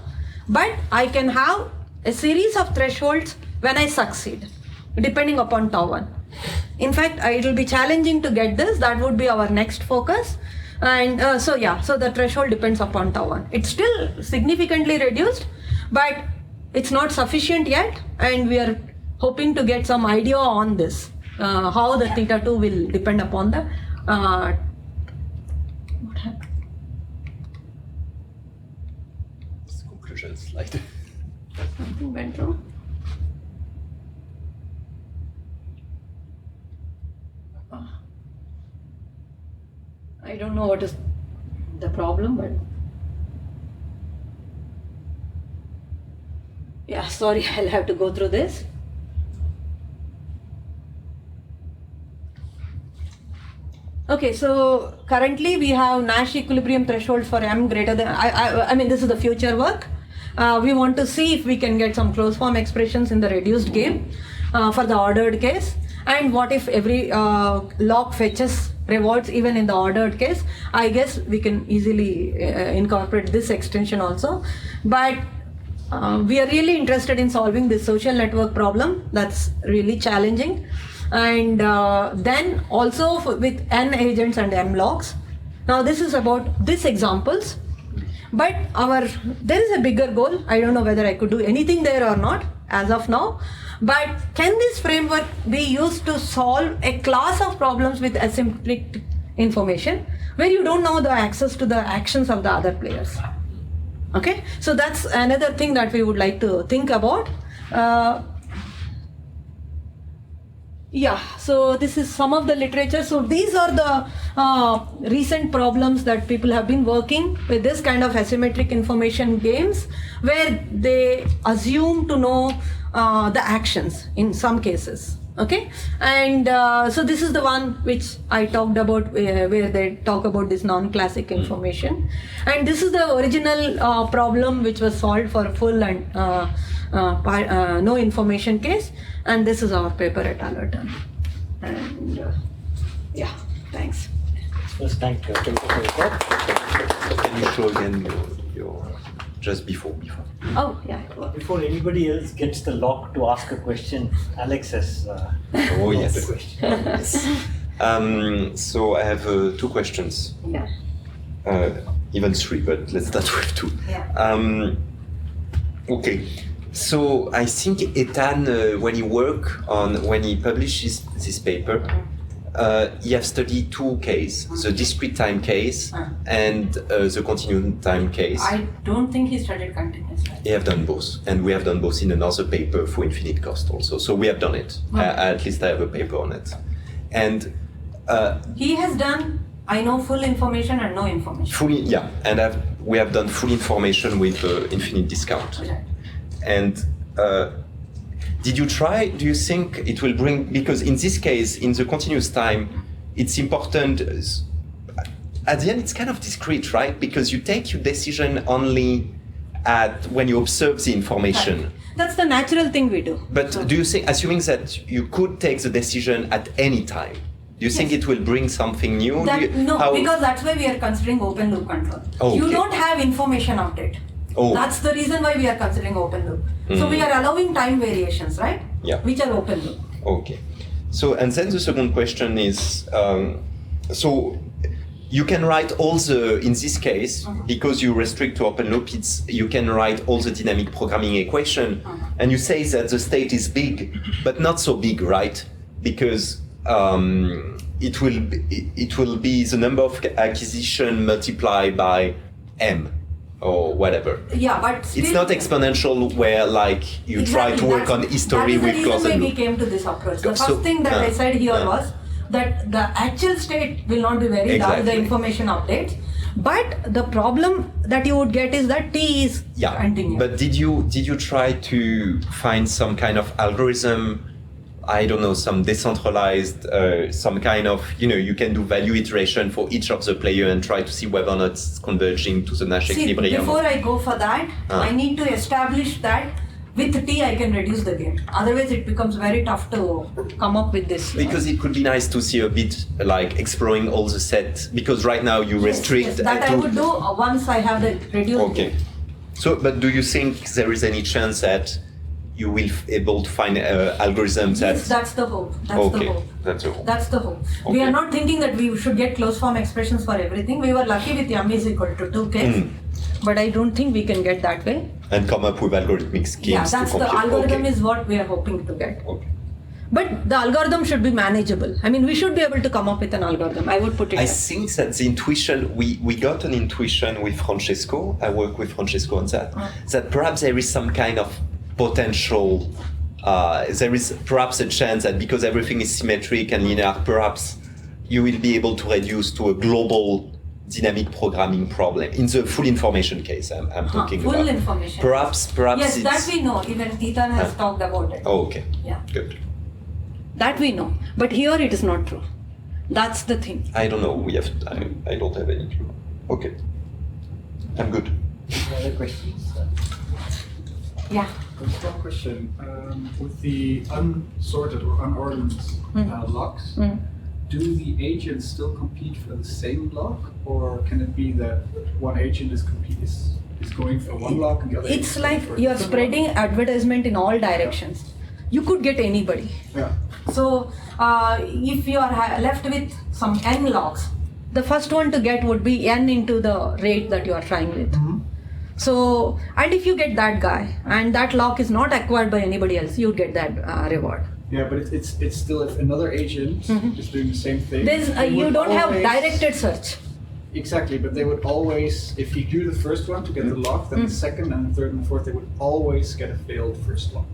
but I can have a series of thresholds when I succeed, depending upon tau 1. In fact, it will be challenging to get this. That would be our next focus. And so the threshold depends upon tau 1. It's still significantly reduced, but it's not sufficient yet, and we are hoping to get some idea on this, how the theta 2 will depend upon the what happened? This conclusion slide. Something went wrong. I don't know what is the problem, but yeah, sorry, I'll have to go through this. Okay, so currently we have Nash equilibrium threshold for m greater than, I mean, this is the future work. We want to see if we can get some closed form expressions in the reduced game for the ordered case. And what if every log fetches rewards even in the ordered case? I guess we can easily incorporate this extension also. But we are really interested in solving this social network problem. That's really challenging. And then also with n agents and m logs. Now this is about these examples. But there is a bigger goal. I don't know whether I could do anything there or not as of now. But can this framework be used to solve a class of problems with asymmetric information where you don't know the access to the actions of the other players? Okay, so that's another thing that we would like to think about. Yeah, so this is some of the literature. So these are the recent problems that people have been working with, this kind of asymmetric information games where they assume to know the actions in some cases. Okay, and so this is the one which I talked about where they talk about this non-classic information, and this is the original problem which was solved for full and no information case, and this is our paper at Allerton. And yeah, thanks. First, thank you for your talk. Can you show again your just before? Oh yeah. Before anybody else gets the lock to ask a question, Alex has Oh yes. the question. Yes. So I have 2 questions. Yeah. Even 3, but let's start with 2. Yeah. Okay. So I think Ethan, when he publishes this paper, he has studied 2 cases, the discrete time case and the continuum time case. I don't think he studied continuous time. We have done both, and we have done both in another paper for infinite cost also. So we have done it. Okay. At least I have a paper on it. And He has done, I know, full information and no information. and we have done full information with infinite discount. Right. And do you think it will bring, because in this case, in the continuous time, it's important, at the end it's kind of discrete, right? Because you take your decision only when you observe the information. Right. That's the natural thing we do. But So- do you think, assuming that you could take the decision at any time, do you think Yes. it will bring something new? Because that's why we are considering open loop control. Oh, You okay. don't have information update. Oh. That's the reason why we are considering open loop. So we are allowing time variations, right? Yeah. Which are open loop. Okay. So, and then the second question is, so you can write in this case, because you restrict to open loop, you can write all the dynamic programming equation, and you say that the state is big, but not so big, right? Because it will be the number of acquisition multiplied by m, or whatever. Yeah, but still, It's not exponential where like you try to work on history with closed That is the reason why we loop. came to this approach. The So- first thing that I said here uh. was that the actual state will not be very large, the Exactly. information updates. But the problem that you would get is that T is continuous. But did you try to find some kind of algorithm? I don't know, some decentralized, some kind of, you can do value iteration for each of the player and try to see whether or not it's converging to the Nash See, equilibrium. before I go for that, I need to establish that with T I can reduce the game. Otherwise, it becomes very tough to come up with this. Because it could be nice to see a bit like exploring all the set, because right now you restrict Yes, that I to- would do once I have the reduced Okay. game. So, but do you think there is any chance that you will able to find algorithms that? Yes, that's the hope. That's Okay, the hope. that's the hope. That's the hope. We Okay. are not thinking that we should get closed form expressions for everything. We were lucky with m is equal to 2 case. But I don't think we can get that way. And come up with algorithmic schemes Yeah, to that's the compute. algorithm Okay. is what we are hoping to get. Okay. But the algorithm should be manageable. I mean, we should be able to come up with an algorithm. I would put it I that. think that the intuition, we got an intuition with Francesco, I work with Francesco on that, that perhaps there is some kind of potential, there is perhaps a chance that because everything is symmetric and linear, perhaps you will be able to reduce to a global dynamic programming problem in the full information case I'm talking full about. information. Perhaps Yes, it's... that we know. Even Ethan has talked about it. Oh, okay. Yeah. Good. That we know. But here it is not true. That's the thing. I don't know. I don't have any clue. Okay. I'm good. Any other questions? Yeah. Just one question. With the unsorted or unordered locks, do the agents still compete for the same lock, or can it be that one agent is going for one lock and the other It's agent like is going for you're a different spreading lock? advertisement in all directions. You could get anybody. Yeah. So if you are left with some n logs, the first one to get would be n into the rate that you are trying with. So, and if you get that guy and that lock is not acquired by anybody else, you get that reward. Yeah, but it's still if another agent is doing the same thing. they You would don't have always- directed search. Exactly, but they would always, if you do the first one to get the lock, then the second and the third and the fourth, they would always get a failed first lock.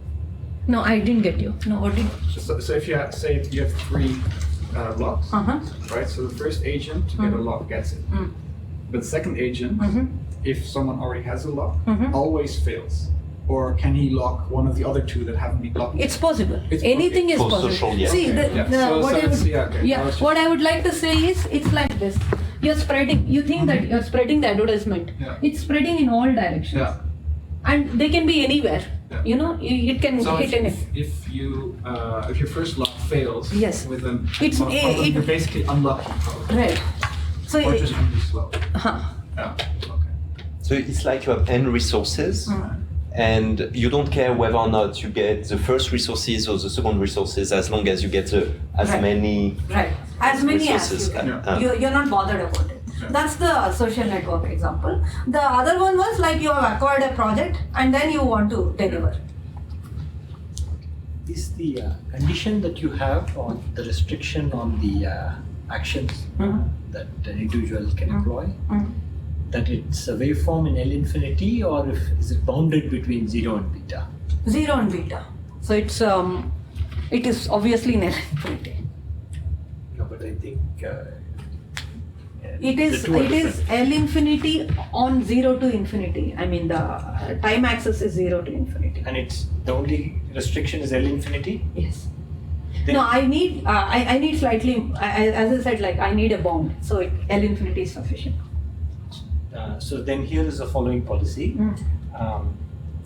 No, I didn't get you. No, what did? So if you say you have three locks, right? So the first agent to get a lock gets it, but the second agent, if someone already has a lock, always fails. Or can he lock one of the other two that haven't been locked? It's possible. It's Anything is For possible. social, yeah. See, Okay. what I would, Okay. what I would like to say is, it's like this. You're spreading. You think that you're spreading the advertisement. Yeah. It's spreading in all directions, Yeah. and they can be anywhere. Yeah. You know, it can So hit in it. if your first lock fails, Yes. with an It- you're basically unlucky. Right. So, Or just really slow. huh. Yeah. Okay. So it's like you have n resources, and you don't care whether or not you get the first resources or the second resources, as long as you get as Right. many Right. As many as resources. you can. Yeah. You're not bothered about it. Yeah. That's the social network example. The other one was like you have acquired a project and then you want to deliver. Is the condition that you have on the restriction on the actions that an individual can employ, that it's a waveform in L infinity, or is it bounded between 0 and beta? 0 and beta. So it is obviously in L infinity. No, but I think It is L infinity on 0 to infinity. I mean the time axis is 0 to infinity. and it's the only restriction is L infinity. Yes. Then- No, I need I need slightly, as I said, like I need a bound. So L infinity is sufficient. So then here is the following policy.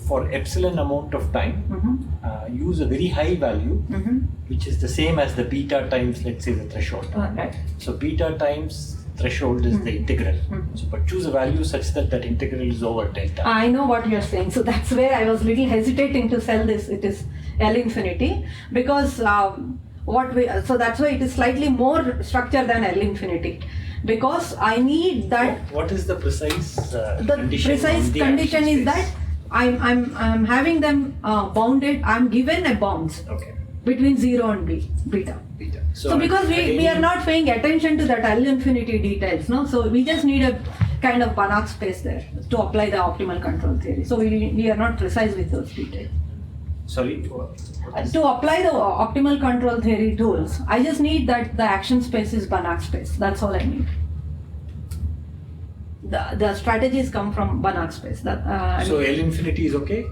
For epsilon amount of time, use a very high value, which is the same as the beta times, let's say, the threshold. Right. So beta times threshold is the integral. So, but choose a value such that that integral is over delta. I know what you're saying. So that's where I was little hesitating to sell this. It is L infinity because so that's why it is slightly more structure than L infinity because I need that. What is the precise The condition? precise on the condition action is that space? I'm having them bounded. I'm given a bounds Okay. between 0 and beta. Beta. So because we are not paying attention to that L infinity details, no? So we just need a kind of Banach space there to apply the optimal control theory. So we are not precise with those details. Sorry. To apply the optimal control theory tools, I just need that the action space is Banach space. That's all I need. The strategies come from Banach space. So L infinity is okay.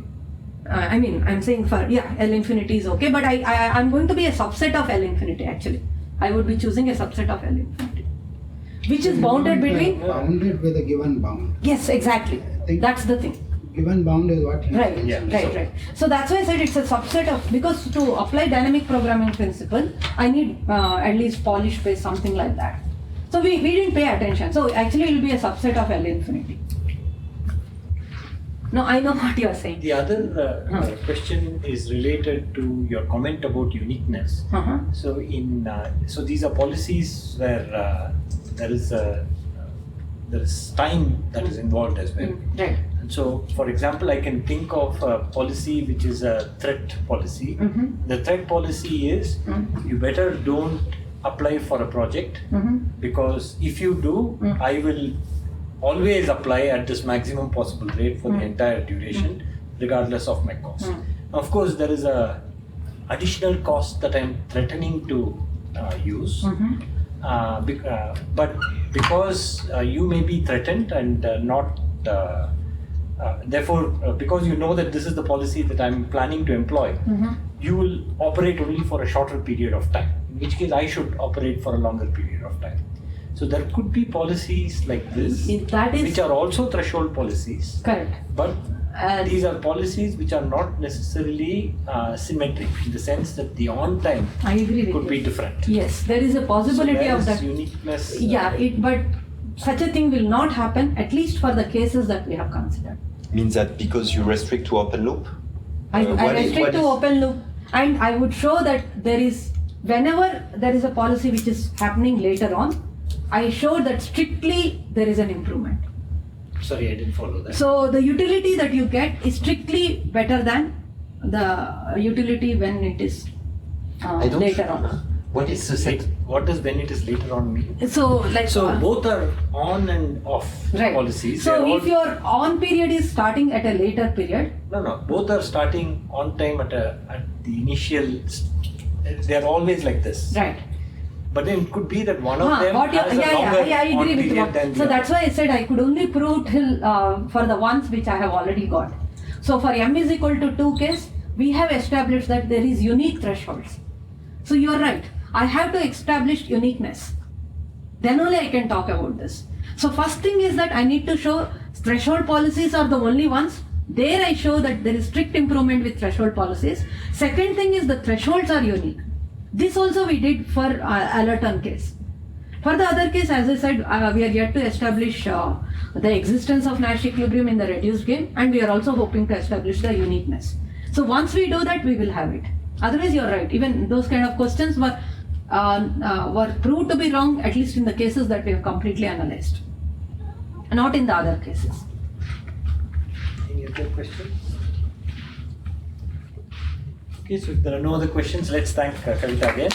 I mean, I'm saying for L infinity is okay, but I'm going to be a subset of L infinity actually. I would be choosing a subset of L infinity, which is bounded between. Bounded with a given bound. Yes, exactly. think- That's the thing. Given bound is what he Right, said. Yeah. right. So that's why I said it's a subset of, because to apply dynamic programming principle, I need at least Polish space, something like that. So we didn't pay attention. So actually it will be a subset of L infinity. No, I know what you are saying. The other question is related to your comment about uniqueness. So so these are policies where there is a there is time that is involved as well. Right. And so, for example, I can think of a policy which is a threat policy. The threat policy is you better don't apply for a project because if you do, I will always apply at this maximum possible rate for the entire duration, regardless of my cost. Of course, there is a additional cost that I'm threatening to use. But because you may be threatened and not, therefore, because you know that this is the policy that I'm planning to employ, you will operate only for a shorter period of time, in which case I should operate for a longer period of time. So there could be policies like this, That is which are also threshold policies, correct. but these are policies which are not necessarily symmetric in the sense that the on time I agree with could you. be different. Yes, there is a possibility so there of is that. uniqueness. Yeah, but such a thing will not happen, at least for the cases that we have considered. Means that because you restrict to open loop? I What is- restrict what to is- open loop, and I would show that there is, whenever there is a policy which is happening later on, I show that strictly there is an improvement. Sorry, I didn't follow that. So the utility that you get is strictly better than the utility when it is I don't later on. What is the set? What does when it is later on mean? So like So both are on and off right. policies. So They're if all- your on period is starting at a later period, no, both are starting on time at the initial. They are always like this. right? But then it could be that one of them What you, has a yeah, longer I on agree with period you. than the So other. that's why I said I could only prove till for the ones which I have already got. So for m is equal to 2 case, we have established that there is unique thresholds. So you are right. I have to establish uniqueness. Then only I can talk about this. So first thing is that I need to show threshold policies are the only ones. There I show that there is strict improvement with threshold policies. Second thing is the thresholds are unique. This also we did for Allerton case. For the other case, as I said, we are yet to establish the existence of Nash equilibrium in the reduced game, and we are also hoping to establish the uniqueness. So once we do that, we will have it. Otherwise, you are right. Even those kind of questions were proved to be wrong, at least in the cases that we have completely analyzed, not in the other cases. Any other questions? Okay, so if there are no other questions, let's thank Kavita again.